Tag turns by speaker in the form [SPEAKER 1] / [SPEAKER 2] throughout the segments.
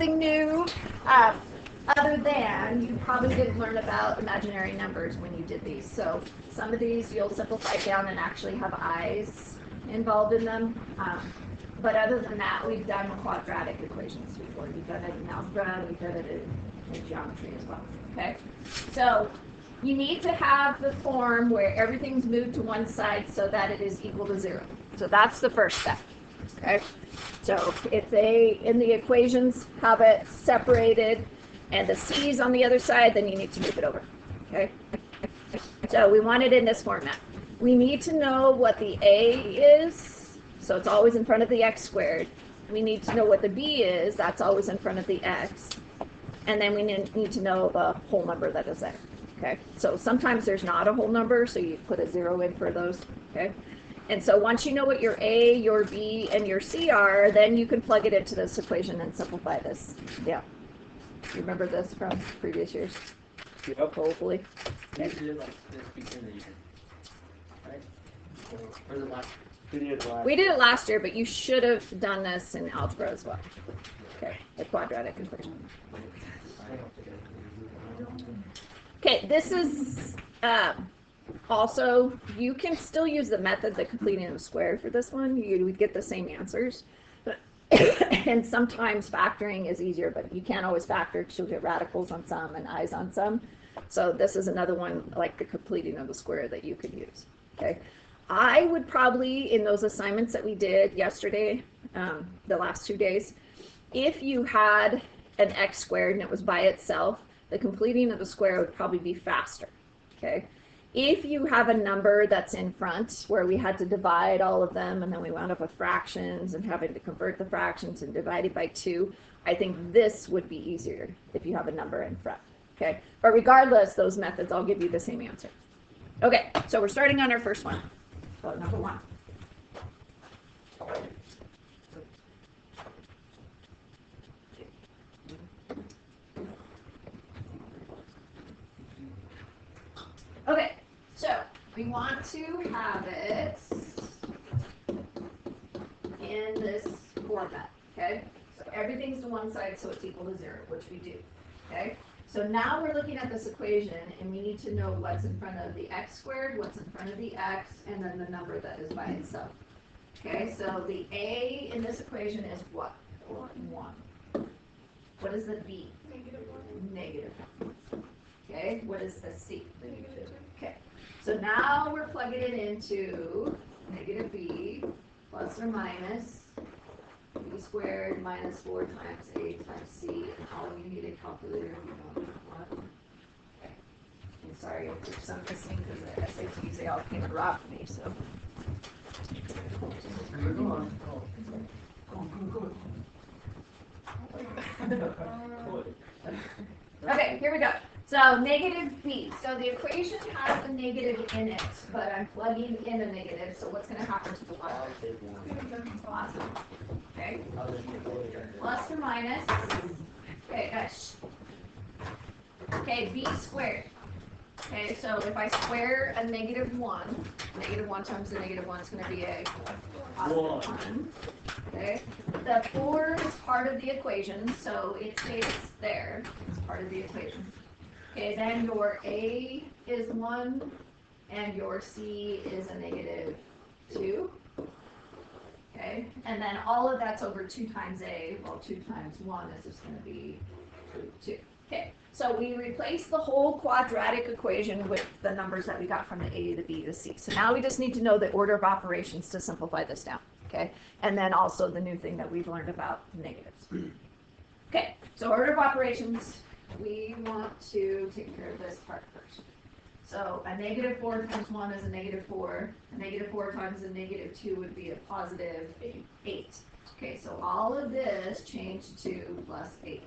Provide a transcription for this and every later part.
[SPEAKER 1] something new, uh, other than you probably didn't learn about imaginary numbers when you did these. So some of these you'll simplify down and actually have eyes involved in them. But other than that, we've done quadratic equations before. We've done it in algebra, we've done it in geometry as well. Okay, so you need to have the form where everything's moved to one side so that it is equal to 0. So that's the first step. Okay, so if they in the equations have it separated and the c's on the other side, then you need to move it over. Okay, so we want it in this format. We need to know what the a is, so it's always in front of the x squared. We need to know what the b is, that's always in front of the x, and then we need to know the whole number that is there. Okay, so sometimes there's not a whole number, so you put a 0 in for those. Okay, and so once you know what your a, your b, and your c are, then you can plug it into this equation and simplify this. Yeah, you remember this from previous years?
[SPEAKER 2] Yep.
[SPEAKER 1] Hopefully.
[SPEAKER 3] We did it like this beginning of the year, right? Or the last.
[SPEAKER 1] We did it last year, but you should have done this in algebra as well. Okay, the quadratic equation. Okay, this is also, you can still use the method, the completing the square for this one. You would get the same answers. And sometimes factoring is easier, but you can't always factor because you'll get radicals on some and i's on some. So this is another one like the completing of the square that you could use. Okay, I would probably, in those assignments that we did yesterday, the last 2 days, if you had an x squared and it was by itself, the completing of the square would probably be faster. Okay, if you have a number that's in front where we had to divide all of them and then we wound up with fractions and having to convert the fractions and divide it by 2, I think this would be easier if you have a number in front. Okay, but regardless, those methods, I'll give you the same answer. Okay, so we're starting on our first one. So number 1. Okay, so we want to have it in this format, okay? So everything's to one side, so it's equal to 0, which we do, okay? So now we're looking at this equation, and we need to know what's in front of the x squared, what's in front of the x, and then the number that is by itself. Okay, so the a in this equation is what? 1. What is the b? Negative 1. Okay, what is the c? Okay, so now we're plugging it into negative b plus or minus b squared minus 4 times a times c, and all of you need a calculator if you don't know what. Okay, I'm sorry if some missing because the SATs, they all came and robbed me, so. Okay, here we go. So negative b. So the equation has a negative in it, but I'm plugging in a negative. So what's going to happen to the positive? Awesome. Okay. Plus or minus. Okay, gosh. Okay, b squared. Okay, so if I square a negative 1, negative 1 times the negative 1 is going to be a positive 1. Okay, the 4 is part of the equation, so it stays there. It's part of the equation. Okay, then your a is 1, and your c is a negative 2. Okay, and then all of that's over 2 times a. Well, 2 times 1 is just going to be 2. Okay, so we replace the whole quadratic equation with the numbers that we got from the a, the b, the c. So now we just need to know the order of operations to simplify this down. Okay, and then also the new thing that we've learned about negatives. Okay, so order of operations, we want to take care of this part first. So a negative 4 times 1 is a negative 4. A negative 4 times a negative 2 would be a positive 8. Okay, so all of this changed to plus 8.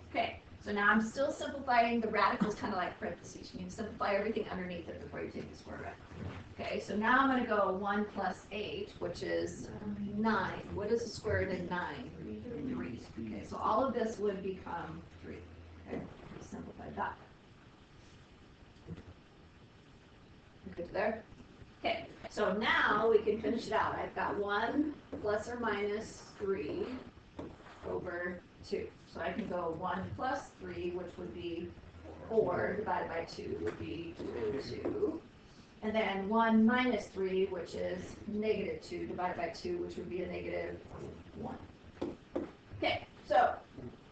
[SPEAKER 1] Okay, so now I'm still simplifying. The radicals kind of like parentheses. You need to simplify everything underneath it before you take the square root. Okay, so now I'm going to go 1 plus 8, which is 9. What is the square root of 9? 3. Okay, so all of this would become 3. Okay, simplify that. Good there? Okay, so now we can finish it out. I've got 1 plus or minus 3 over 2. So I can go 1 plus 3, which would be 4, divided by 2 would be 2. And then 1 minus 3, which is negative 2, divided by 2, which would be a negative 1. Okay, so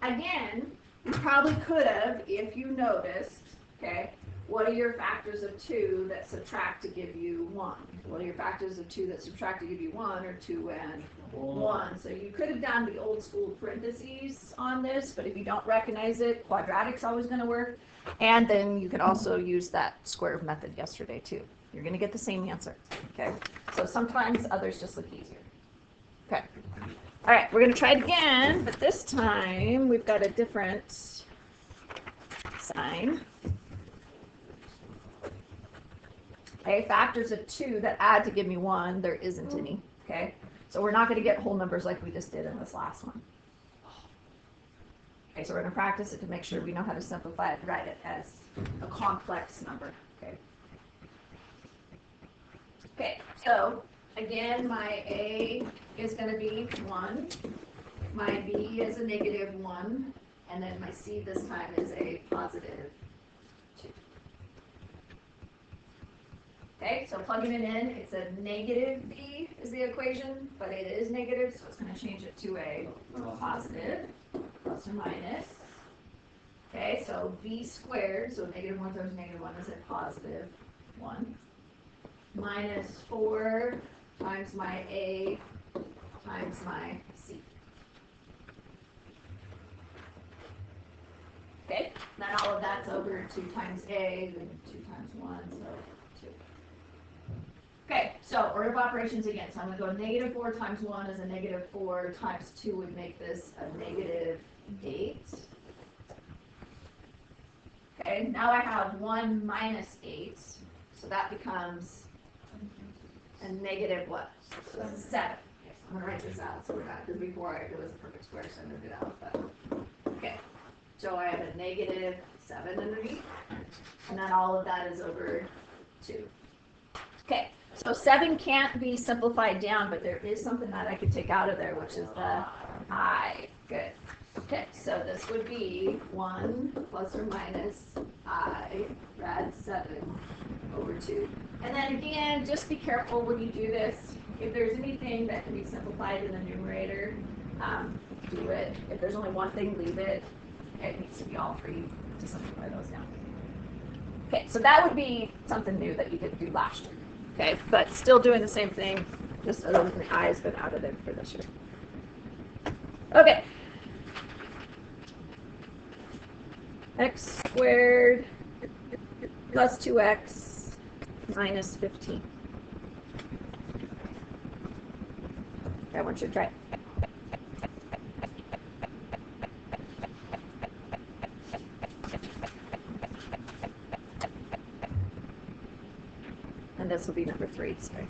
[SPEAKER 1] again, you probably could have, if you noticed, okay, what are your factors of 2 that subtract to give you 1? What are your factors of 2 that subtract to give you 1 or 2 and 1? So you could have done the old school parentheses on this, but if you don't recognize it, quadratic's always going to work. And then you could also use that square method yesterday too. You're going to get the same answer, okay? So sometimes others just look easier. Okay. All right, we're going to try it again, but this time we've got a different sign. Okay, factors of 2 that add to give me 1, there isn't any, okay? So we're not going to get whole numbers like we just did in this last one. Okay, so we're going to practice it to make sure we know how to simplify it and write it as a complex number, okay? Okay, so again, my A is going to be 1, my B is a negative 1, and then my C this time is a positive 2. Okay, so plugging it in, it's a negative B is the equation, but it is negative, so it's going to change it to a positive, plus or minus. Okay, so B squared, so negative 1 times negative 1 is a positive 1. Minus 4 times my A times my C. Okay, then all of that's over 2 times A, then 2 times 1, so 2. Okay, so order of operations again. So I'm going to go negative 4 times 1 is a negative 4 times 2 would make this a negative 8. Okay, now I have 1 minus 8, so that becomes a negative what? 7. Okay, so I'm going to write this out so we're not, because before it was a perfect square, so I moved it out. But, okay, so I have a negative 7 underneath, and then all of that is over 2. Okay, so 7 can't be simplified down, but there is something that I could take out of there, which is the I. Good. Okay, so this would be 1 plus or minus I rad 7 over 2. And then again, just be careful when you do this. If there's anything that can be simplified in the numerator, do it. If there's only one thing, leave it. It needs to be all 3 to simplify those down. Okay, so that would be something new that you didn't do last year. Okay, but still doing the same thing, just other than the I has been out of there for this year. Okay. X squared plus 2x minus 15. I want you to try it. And this will be number 3, sorry.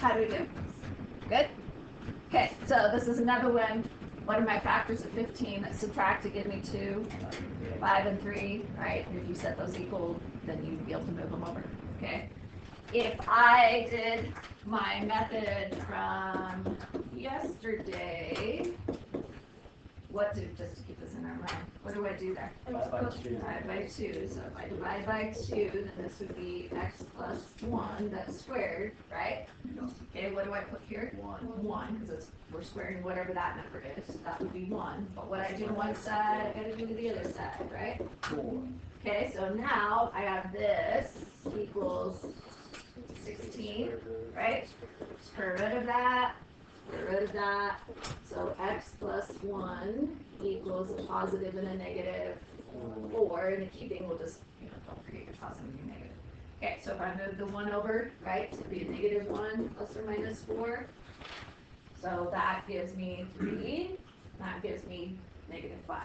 [SPEAKER 1] How do we do? Good? Okay, so this is another one. What are my factors of 15 that subtract to give me 2, 5, and 3, right? And if you set those equal, then you'd be able to move them over, okay? If I did my method from yesterday, just to keep this in our mind, what do I do there? Divide by 2. So if I divide by 2, then this would be x plus 1, that's squared, right? Okay, what do I put here? 1, because we're squaring whatever that number is. So that would be 1. But what I do on one side, I got to do the other side, right?
[SPEAKER 3] 4.
[SPEAKER 1] Okay, so now I have this equals 16, right? Square root of that. Get rid of that. So x plus 1 equals a positive and a negative 4. And the key thing will just, don't forget your positive and your negative. Okay, so if I move the 1 over, right, to be a negative 1 plus or minus 4. So that gives me 3. That gives me negative 5.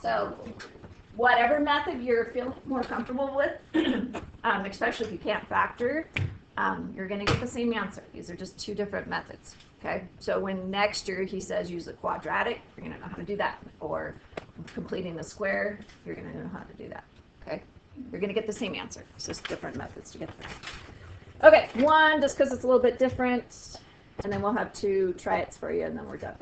[SPEAKER 1] So whatever method you're feeling more comfortable with, especially if you can't factor, you're going to get the same answer. These are just two different methods. Okay, so when next year he says use the quadratic, you're going to know how to do that. Or completing the square, you're going to know how to do that. Okay, you're going to get the same answer. It's just different methods to get there. Okay, 1 just because it's a little bit different, and then we'll have 2 try it for you, and then we're done.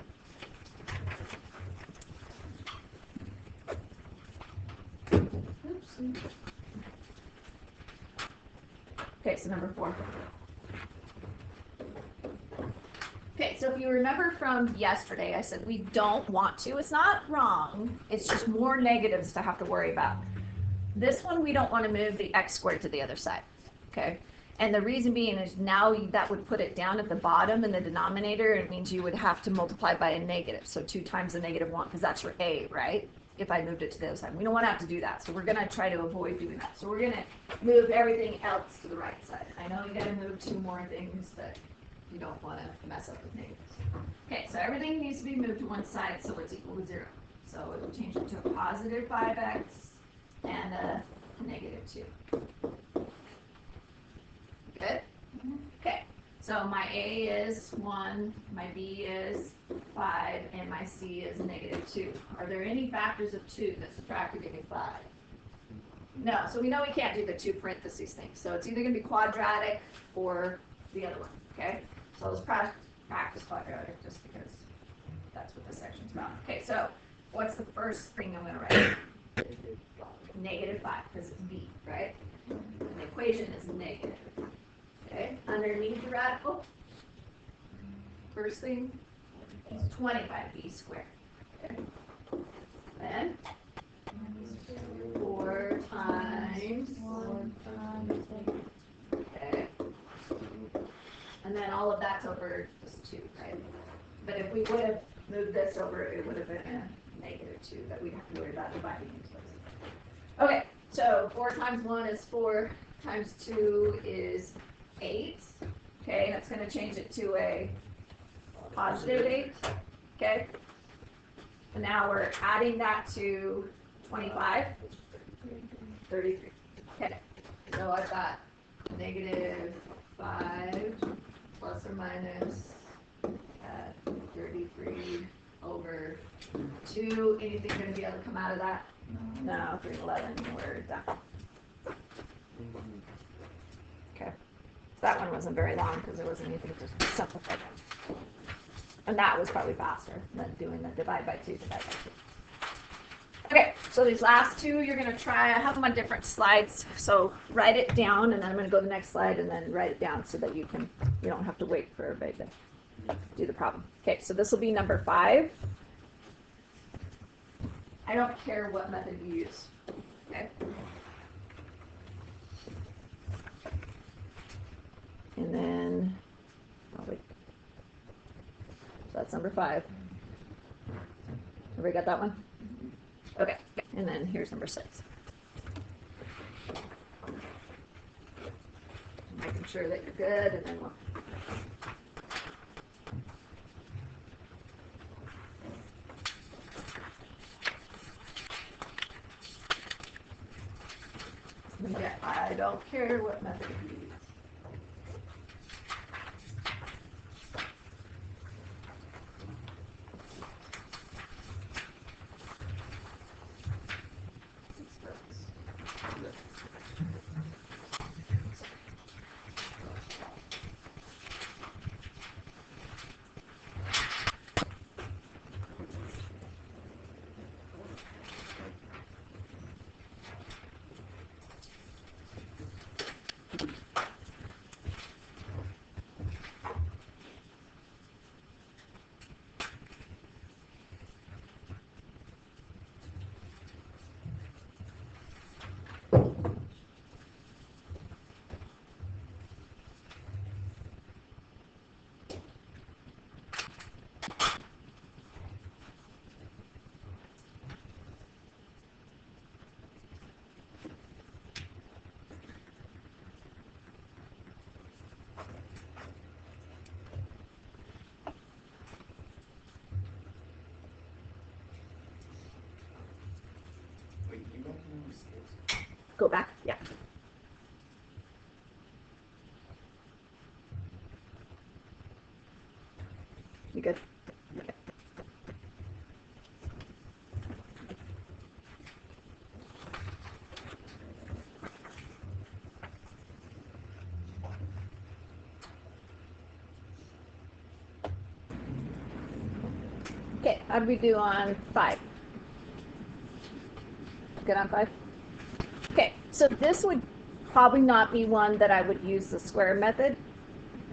[SPEAKER 1] Oops. Okay, so number 4. Okay, so if you remember from yesterday, I said we don't want to. It's not wrong. It's just more negatives to have to worry about. This one, we don't want to move the x squared to the other side. Okay, and the reason being is now that would put it down at the bottom in the denominator. It means you would have to multiply by a negative. So 2 times the negative 1, because that's your a, right? If I moved it to the other side. We don't want to have to do that. So we're going to try to avoid doing that. So we're going to move everything else to the right side. I know you got to move 2 more things, but you don't want to mess up with negatives. Okay, so everything needs to be moved to one side so it's equal to 0. So it will change it to a positive 5x and a negative 2. Good? Okay, so my A is 1, my B is 5, and my C is negative 2. Are there any factors of 2 that subtract to give me 5? No, so we know we can't do the 2 parentheses thing. So it's either going to be quadratic or the other one, okay? So let's practice quadratic just because that's what this section's about. Okay, so what's the first thing I'm going to write? Negative 5, because it's B, right? And the equation is negative. Okay, underneath the radical, first thing is 25b squared. Okay. Then 4 times. Okay. And then all of that's over just 2, right? But if we would have moved this over, it would have been a negative 2 that we'd have to worry about dividing into those. Okay, so 4 times 1 is 4, times 2 is 8. Okay, and it's going to change it to a positive 8. Okay, and now we're adding that to 25, 33. Okay, so I've got negative 5 plus or minus 33 over 2. Anything going to be able to come out of that? No, 311. We're done. Okay. That one wasn't very long because there wasn't anything to simplify. And that was probably faster than doing the divide by 2, divide by 2. Okay, so these last 2 you're going to try. I have them on different slides, so write it down, and then I'm going to go to the next slide and then write it down so that you don't have to wait for everybody to do the problem. Okay, so this will be number 5. I don't care what method you use. Okay. And then, oh wait, so that's number 5. Everybody got that one? Okay, and then here's number 6. Making sure that you're good, and then we'll. Yeah, I don't care what method you use. Go back. Yeah. You good? Okay, how do we do on 5? Good on 5? Okay, so this would probably not be one that I would use the square method,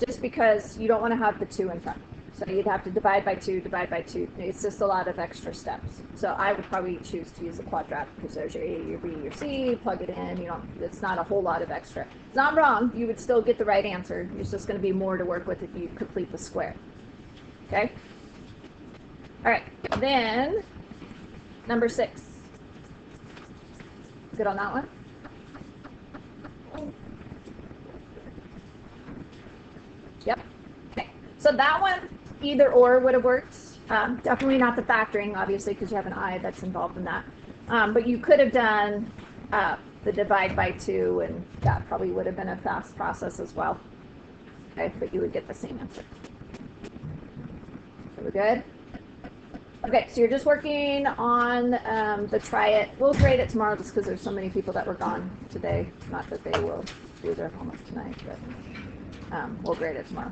[SPEAKER 1] just because you don't want to have the 2 in front. So you'd have to divide by 2, divide by 2. It's just a lot of extra steps. So I would probably choose to use a quadratic, because there's your A, your B, your C, plug it in, you know, it's not a whole lot of extra. It's not wrong, you would still get the right answer. It's just going to be more to work with if you complete the square. Okay? All right, then number 6. Good on that one? Yep. Okay. So that one, either or would have worked. Definitely not the factoring, obviously, because you have an I that's involved in that. But you could have done the divide by 2, and that probably would have been a fast process as well. Okay, but you would get the same answer. So we're good? Okay, so you're just working on the try it. We'll grade it tomorrow just because there's so many people that were gone today. Not that they will do their homework tonight, but we'll grade it tomorrow.